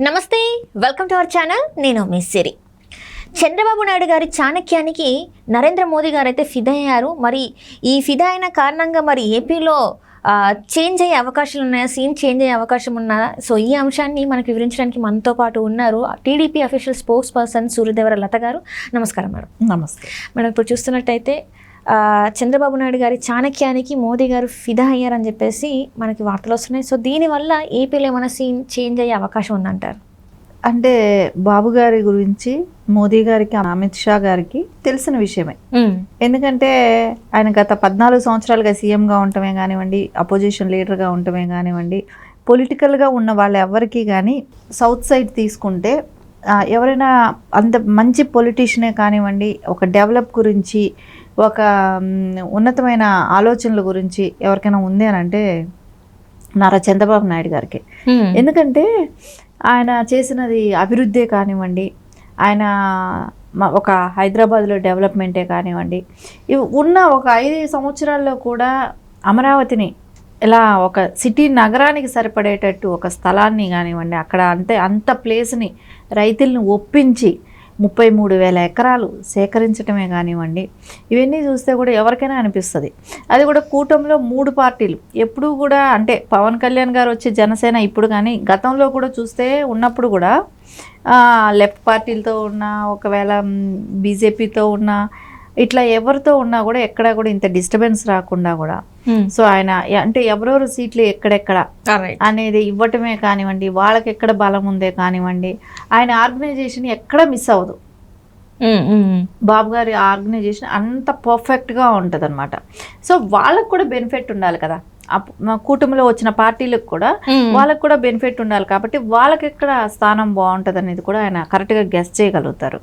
నమస్తే, welcome to our channel. నేను మీ సిరి. చంద్రబాబు నాయుడు గారి చాణక్యానికి నరేంద్ర మోదీ గారు అయితే ఫిదా అయ్యారు. మరి ఈ ఫిదా అయిన కారణంగా మరి ఏపీలో చేంజ్ అయ్యే అవకాశాలు ఉన్నాయా, సీన్ చేంజ్ అయ్యే అవకాశం ఉన్నదా? సో ఈ అంశాన్ని మనకు వివరించడానికి మనతో పాటు ఉన్నారు TDP official spokesperson Suryadevara Latha garu. నమస్కారం మేడం. నమస్తే మేడం, ఇప్పుడు చూస్తున్నట్టయితే చంద్రబాబు నాయుడు గారి చాణక్యానికి మోదీ గారు ఫిదా అయ్యారని చెప్పేసి మనకి వార్తలు వస్తున్నాయి. సో దీనివల్ల ఏపీలో ఏమైనా సీన్ చేంజ్ అయ్యే అవకాశం ఉందంటారు? అంటే బాబు గారి గురించి మోదీ గారికి, అమిత్ షా గారికి తెలిసిన విషయమే. ఎందుకంటే ఆయన గత 14 సంవత్సరాలుగా సీఎంగా ఉండటమే కానివ్వండి, అపోజిషన్ లీడర్గా ఉండటమే కానివ్వండి, పొలిటికల్గా ఉన్న వాళ్ళు ఎవరికి కానీ సౌత్ సైడ్ తీసుకుంటే ఎవరైనా అంత మంచి పొలిటీషియనే కానివ్వండి, ఒక డెవలప్ గురించి, ఒక ఉన్నతమైన ఆలోచనల గురించి ఎవరికైనా ఉంది అని అంటే నారా చంద్రబాబు నాయుడు గారికి. ఎందుకంటే ఆయన చేసినది అభివృద్ధే కానివ్వండి, ఆయన ఒక హైదరాబాద్లో డెవలప్మెంటే కానివ్వండి, ఇవి ఉన్న ఒక 5 సంవత్సరాల్లో కూడా అమరావతిని ఇలా ఒక సిటీ నగరానికి సరిపడేటట్టు ఒక స్థలాన్ని కానివ్వండి, అక్కడ అంత ప్లేస్ని రైతులను ఒప్పించి 33,000 ఎకరాలు సేకరించడమే కానివ్వండి, ఇవన్నీ చూస్తే కూడా ఎవరికైనా అనిపిస్తుంది. అది కూడా కూటమిలో 3 పార్టీలు ఎప్పుడూ కూడా, అంటే పవన్ కళ్యాణ్ గారు వచ్చి జనసేన ఇప్పుడు కానీ గతంలో కూడా చూస్తే ఉన్నప్పుడు కూడా లెఫ్ట్ పార్టీలతో ఉన్నా, ఒకవేళ బీజేపీతో ఉన్నా, ఇట్లా ఎవరితో ఉన్నా కూడా ఎక్కడా కూడా ఇంత డిస్టర్బెన్స్ రాకుండా కూడా, సో ఆయన అంటే ఎవరెవరు సీట్లు ఎక్కడెక్కడ అనేది ఇవ్వటమే కానివ్వండి, వాళ్ళకి ఎక్కడ బలం ఉందే కానివ్వండి, ఆయన ఆర్గనైజేషన్ ఎక్కడ మిస్ అవ్వదు. బాబు గారి ఆర్గనైజేషన్ అంత పర్ఫెక్ట్గా ఉంటుంది అనమాట. సో వాళ్ళకు కూడా బెనిఫిట్ ఉండాలి కదా, కూటమిలో వచ్చిన పార్టీలకు కూడా వాళ్ళకు కూడా బెనిఫిట్ ఉండాలి. కాబట్టి వాళ్ళకి ఎక్కడ స్థానం బాగుంటుంది అనేది కూడా ఆయన కరెక్ట్గా గెస్ చేయగలుగుతారు.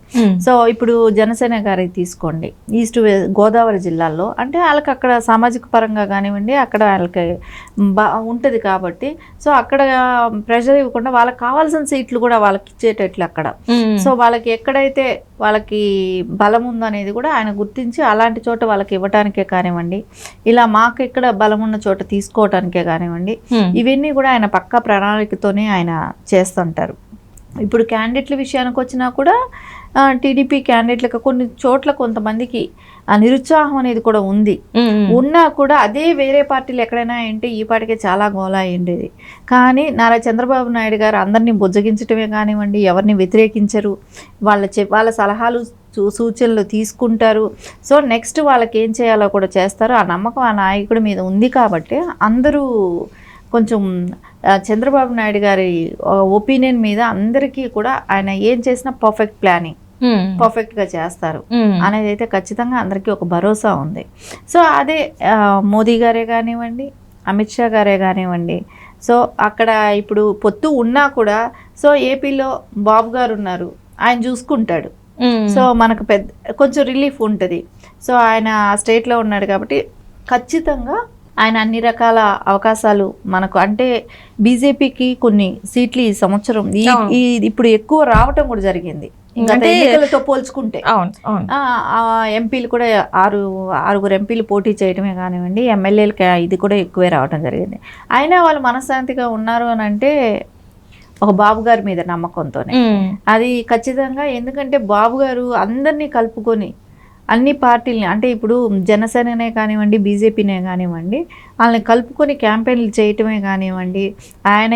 సో ఇప్పుడు జనసేన గారికి తీసుకోండి, ఈస్ట్ గోదావరి జిల్లాల్లో అంటే వాళ్ళకి అక్కడ సామాజిక పరంగా కానివ్వండి, అక్కడ వాళ్ళకి ఉంటుంది కాబట్టి, సో అక్కడ ప్రెషర్ ఇవ్వకుండా వాళ్ళకి కావాల్సిన సీట్లు కూడా వాళ్ళకి ఇచ్చేటట్లు అక్కడ, సో వాళ్ళకి ఎక్కడైతే వాళ్ళకి బలం ఉందనేది కూడా ఆయన గుర్తించి అలాంటి చోట వాళ్ళకి ఇవ్వటానికే కానివ్వండి, ఇలా మాకు ఎక్కడ బలం ఉన్న చోట తీసుకోవటానికే కానివ్వండి, ఇవన్నీ కూడా ఆయన పక్కా ప్రణాళికతోనే ఆయన చేస్తుంటారు. ఇప్పుడు క్యాండిడేట్ల విషయానికి వచ్చినా కూడా టీడీపీ క్యాండిడేట్లకు కొన్ని చోట్ల కొంతమందికి నిరుత్సాహం అనేది కూడా ఉంది. ఉన్నా కూడా అదే వేరే పార్టీలు ఎక్కడైనా ఏంటి ఈ పాటికే చాలా గోలా అయ్యిండేది. కానీ నారా చంద్రబాబు నాయుడు గారు అందరినీ బుజ్జగించడమే కానివ్వండి, ఎవరిని వ్యతిరేకించరు, వాళ్ళ సలహాలు సూచనలు తీసుకుంటారు. సో నెక్స్ట్ వాళ్ళకి ఏం చేయాలో కూడా చేస్తారు. ఆ నమ్మకం ఆ నాయకుడి మీద ఉంది కాబట్టి అందరూ కొంచెం చంద్రబాబు నాయుడు గారి ఒపీనియన్ మీద అందరికీ కూడా ఆయన ఏం చేసినా పర్ఫెక్ట్ ప్లానింగ్, పర్ఫెక్ట్గా చేస్తారు అనేది అయితే ఖచ్చితంగా అందరికీ ఒక భరోసా ఉంది. సో అదే మోదీ గారే కానివ్వండి, అమిత్ షా గారే కానివ్వండి, సో అక్కడ ఇప్పుడు పొత్తు ఉన్నా కూడా సో ఏపీలో బాబు గారు ఉన్నారు, ఆయన చూసుకుంటాడు. సో మనకు కొంచెం రిలీఫ్ ఉంటుంది. సో ఆయన స్టేట్లో ఉన్నాడు కాబట్టి ఖచ్చితంగా ఆయన అన్ని రకాల అవకాశాలు మనకు, అంటే బీజేపీకి కొన్ని సీట్లు ఈ సంవత్సరం ఇప్పుడు ఎక్కువ రావటం కూడా జరిగింది ఎన్నికలతో పోల్చుకుంటే. ఎంపీలు కూడా 6 ఎంపీలు పోటీ చేయడమే కానివ్వండి, ఎమ్మెల్యేలకి ఇది కూడా ఎక్కువే రావటం జరిగింది. అయినా వాళ్ళు మనశ్శాంతిగా ఉన్నారు అని అంటే ఒక బాబు గారి మీద నమ్మకంతోనే అది ఖచ్చితంగా. ఎందుకంటే బాబు గారు అందరినీ కలుపుకొని అన్ని పార్టీలని, అంటే ఇప్పుడు జనసేననే కానివ్వండి, బీజేపీనే కానివ్వండి, వాళ్ళని కలుపుకొని క్యాంపెయిన్లు చేయటమే కానివ్వండి, ఆయన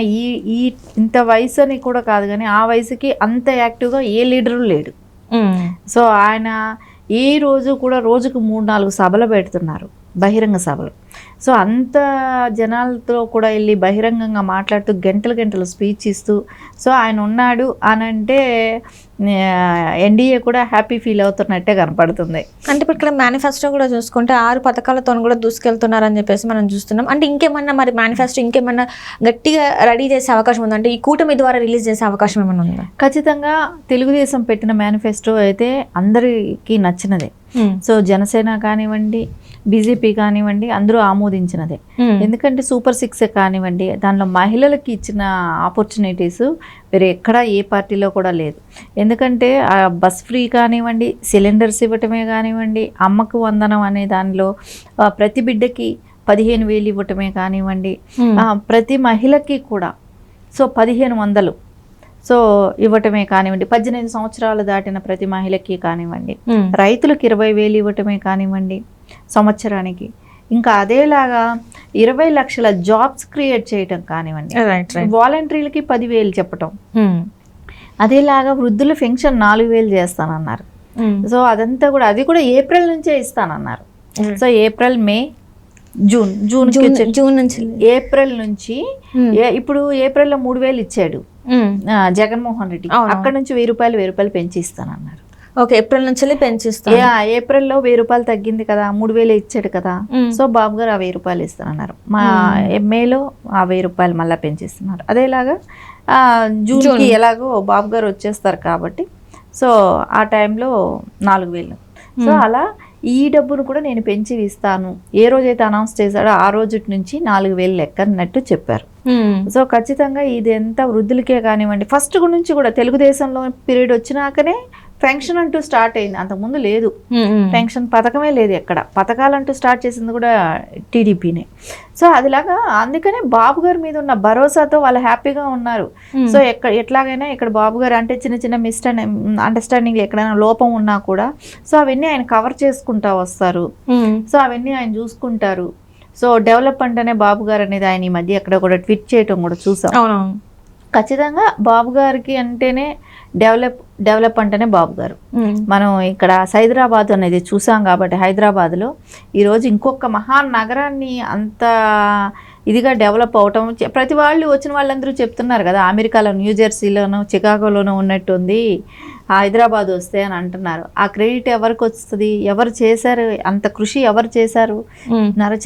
ఇంత వయసు అని కూడా కాదు కానీ ఆ వయసుకి అంత యాక్టివ్గా ఏ లీడరు లేడు. సో ఆయన ఈ రోజు కూడా రోజుకు 3-4 సభలు పెడుతున్నారు, బహిరంగ సభలు. సో అంత జనాలతో కూడా వెళ్ళి బహిరంగంగా మాట్లాడుతూ గంటలు స్పీచ్ ఇస్తూ, సో ఆయన ఉన్నాడు అని అంటే ఎన్డీఏ కూడా హ్యాపీ ఫీల్ అవుతున్నట్టే కనపడుతుంది. అంటే ఇప్పుడు ఇక్కడ మేనిఫెస్టో కూడా చూసుకుంటే 6 పథకాలతో కూడా దూసుకెళ్తున్నారని చెప్పేసి మనం చూస్తున్నాం. అంటే ఇంకేమన్నా మరి మేనిఫెస్టో ఇంకేమన్నా గట్టిగా రెడీ చేసే అవకాశం ఉందంటే ఈ కూటమి ద్వారా రిలీజ్ చేసే అవకాశం ఏమైనా ఉందా? ఖచ్చితంగా తెలుగుదేశం పెట్టిన మేనిఫెస్టో అయితే అందరికీ నచ్చినదే. సో జనసేన కానివ్వండి, బీజేపీ కానివ్వండి, అందరూ ఆమోదించినదే. ఎందుకంటే సూపర్ 6 కానివ్వండి, దానిలో మహిళలకి ఇచ్చిన ఆపర్చునిటీస్ వేరే ఎక్కడా ఏ పార్టీలో కూడా లేదు. ఎందుకంటే బస్ ఫ్రీ కానివ్వండి, సిలిండర్స్ ఇవ్వటమే కానివ్వండి, అమ్మకు వందనం అనే దానిలో ప్రతి బిడ్డకి 15,000 ఇవ్వటమే కానివ్వండి, ప్రతి మహిళకి కూడా సో 1,500 సో ఇవ్వటమే కానివ్వండి, 18 సంవత్సరాలు దాటిన ప్రతి మహిళకి కానివ్వండి, రైతులకు 20,000 ఇవ్వటమే కానివ్వండి సంవత్సరానికి, ఇంకా అదేలాగా 20 లక్షల జాబ్స్ క్రియేట్ చేయటం కానివ్వండి, వాలంటీర్లకి 10,000 చెప్పటం, అదేలాగా వృద్ధుల పెన్షన్ 4,000 చేస్తానన్నారు. సో అదంతా కూడా, అది కూడా ఏప్రిల్ నుంచే ఇస్తానన్నారు. సో ఏప్రిల్, మే, జూన్ నుంచి, ఏప్రిల్ నుంచి ఇప్పుడు ఏప్రిల్లో 3,000 ఇచ్చాడు జగన్మోహన్ రెడ్డి. అక్కడ నుంచి 1,000 రూపాయలు పెంచి ఇస్తానన్నారు. ఓకే, ఏప్రిల్ నుంచి పెంచిస్తా. ఏప్రిల్లో 1,000 రూపాయలు తగ్గింది కదా, 3,000 ఇచ్చాడు కదా. సో బాబు గారు 1,000 రూపాయలు ఇస్తానన్నారు. మా మేలో 1,000 రూపాయలు మళ్ళీ పెంచిస్తున్నారు. అదేలాగా జూన్కి ఎలాగో బాబు గారు వచ్చేస్తారు కాబట్టి సో ఆ టైంలో 4,000. సో అలా ఈ డబ్బును కూడా నేను పెంచి ఇస్తాను, ఏ రోజైతే అనౌన్స్ చేశాడో ఆ రోజు నుంచి 4,000 లెక్క అన్నట్టు చెప్పారు. సో ఖచ్చితంగా ఇది ఎంత వృద్ధులకే కానివ్వండి, ఫస్ట్ నుంచి కూడా తెలుగుదేశంలో పీరియడ్ వచ్చినాకనే పెన్షన్ అంటూ స్టార్ట్ అయింది. అంతకుముందు లేదు, పెన్షన్ పథకమే లేదు. ఎక్కడ పథకాలంటూ స్టార్ట్ చేసింది కూడా టీడీపీనే. సో అదిలాగా అందుకనే బాబు గారి మీద ఉన్న భరోసాతో వాళ్ళు హ్యాపీగా ఉన్నారు. సో ఎట్లాగైనా ఇక్కడ బాబు గారు అంటే చిన్న చిన్న అండర్స్టాండింగ్ ఎక్కడైనా లోపం ఉన్నా కూడా సో అవన్నీ ఆయన కవర్ చేసుకుంటా వస్తారు. సో అవన్నీ ఆయన చూసుకుంటారు. సో డెవలప్మెంట్ అనే బాబు గారు అనేది ఆయన ఈ మధ్య ఎక్కడ కూడా ట్వీట్ చేయటం కూడా చూసాం. ఖచ్చితంగా బాబు గారికి అంటేనే డెవలప్ అంటేనే బాబు గారు. మనం ఇక్కడ హైదరాబాద్ అనేది చూసాం కాబట్టి హైదరాబాద్లో ఈరోజు ఇంకొక మహానగరాన్ని అంత ఇదిగా డెవలప్ అవటం, ప్రతి వాళ్ళు వచ్చిన వాళ్ళందరూ చెప్తున్నారు కదా, అమెరికాలో న్యూజెర్సీలోనూ చికాగోలోనూ ఉన్నట్టుంది హైదరాబాద్ వస్తే అని అంటున్నారు. ఆ క్రెడిట్ ఎవరికి వస్తుంది? ఎవరు చేశారు? అంత కృషి ఎవరు చేశారు?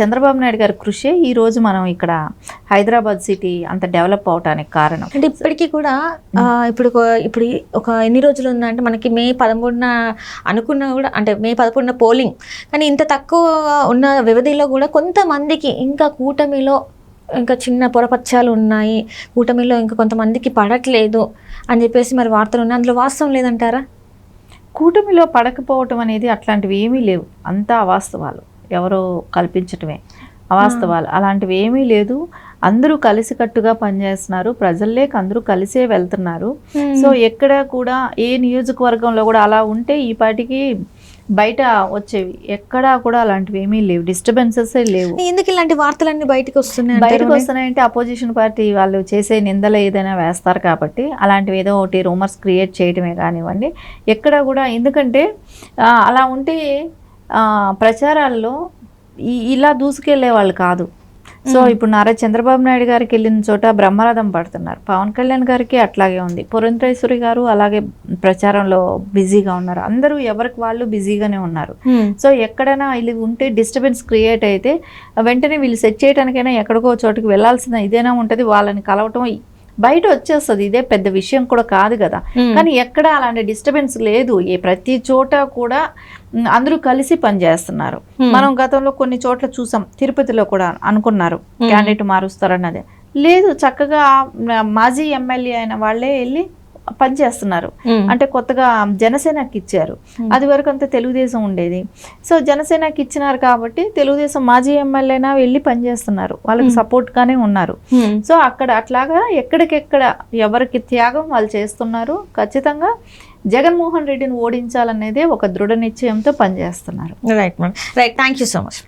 చంద్రబాబు నాయుడు గారి కృషి ఈ రోజు మనం ఇక్కడ హైదరాబాద్ సిటీ అంత డెవలప్ అవటానికి కారణం. అంటే ఇప్పటికీ కూడా ఇప్పుడు ఒక ఎన్ని రోజులు ఉందంటే మనకి మే 13న అనుకున్నా కూడా, అంటే మే 11న పోలింగ్, కానీ ఇంత తక్కువ ఉన్న వ్యవధిలో కూడా కొంతమందికి ఇంకా కూటమిలో ఇంకా చిన్న పొరపచ్చాలు ఉన్నాయి, కూటమిలో ఇంకా కొంతమందికి పడట్లేదు అని చెప్పేసి మరి వార్తలు ఉన్నాయి. అందులో వాస్తవం లేదంటారా? కూటమిలో పడకపోవటం అనేది అట్లాంటివి ఏమీ లేవు, అంతా అవాస్తవాలు, ఎవరో కల్పించటమే అవాస్తవాలు. అలాంటివి ఏమీ లేదు. అందరూ కలిసికట్టుగా పనిచేస్తున్నారు, ప్రజల్లోకి అందరూ కలిసే వెళ్తున్నారు. సో ఎక్కడ కూడా ఏ నియోజకవర్గంలో కూడా అలా ఉంటే ఈ పాటికి బయట వచ్చేవి, ఎక్కడా కూడా అలాంటివి ఏమీ లేవు, డిస్టర్బెన్సెస్ లేవు. ఎందుకు ఇలాంటి వార్తలన్నీ బయటకు వస్తున్నాయంటే అపోజిషన్ పార్టీ వాళ్ళు చేసే నిందలు ఏదైనా వేస్తారు కాబట్టి అలాంటివి ఏదో ఒకటి రూమర్స్ క్రియేట్ చేయడమే కానివ్వండి, ఎక్కడ కూడా. ఎందుకంటే అలా ఉంటే ప్రచారాల్లో ఇలా దూసుకెళ్లే వాళ్ళు కాదు. సో ఇప్పుడు నారా చంద్రబాబు నాయుడు గారికి వెళ్ళిన చోట బ్రహ్మరథం పడుతున్నారు, పవన్ కళ్యాణ్ గారికి అట్లాగే ఉంది, పురంధరేశ్వరి గారు అలాగే ప్రచారంలో బిజీగా ఉన్నారు, అందరూ ఎవరికి వాళ్ళు బిజీగానే ఉన్నారు. సో ఎక్కడైనా వీళ్ళు ఉంటే డిస్టర్బెన్స్ క్రియేట్ అయితే వెంటనే వీళ్ళు సెట్ చేయడానికైనా ఎక్కడికో చోటుకి వెళ్ళాల్సిన ఇదేనా ఉంటుంది, వాళ్ళని కలవటం బయట వచ్చేస్తుంది, ఇదే పెద్ద విషయం కూడా కాదు కదా. కానీ ఎక్కడ అలాంటి డిస్టర్బెన్స్ లేదు, ప్రతి చోట కూడా అందరూ కలిసి పనిచేస్తున్నారు. మనం గతంలో కొన్ని చోట్ల చూసాం, తిరుపతిలో కూడా అనుకున్నారు క్యాండిడేట్ మారుస్తారన్నది, లేదు, చక్కగా మాజీ ఎమ్మెల్యే అయిన వాళ్ళే వెళ్ళి పనిచేస్తున్నారు. అంటే కొత్తగా జనసేనకి ఇచ్చారు, అది వరకు అంతా తెలుగుదేశం ఉండేది. సో జనసేనకి ఇచ్చినారు కాబట్టి తెలుగుదేశం మాజీ ఎమ్మెల్యేనా వెళ్ళి పనిచేస్తున్నారు, వాళ్ళకి సపోర్ట్ గానే ఉన్నారు. సో అక్కడ అట్లాగా ఎక్కడికెక్కడ ఎవరికి త్యాగం వాళ్ళు చేస్తున్నారు. ఖచ్చితంగా జగన్మోహన్ రెడ్డిని ఓడించాలనేదే ఒక దృఢ నిశ్చయంతో పనిచేస్తున్నారు. Right madam, right, thank you so much.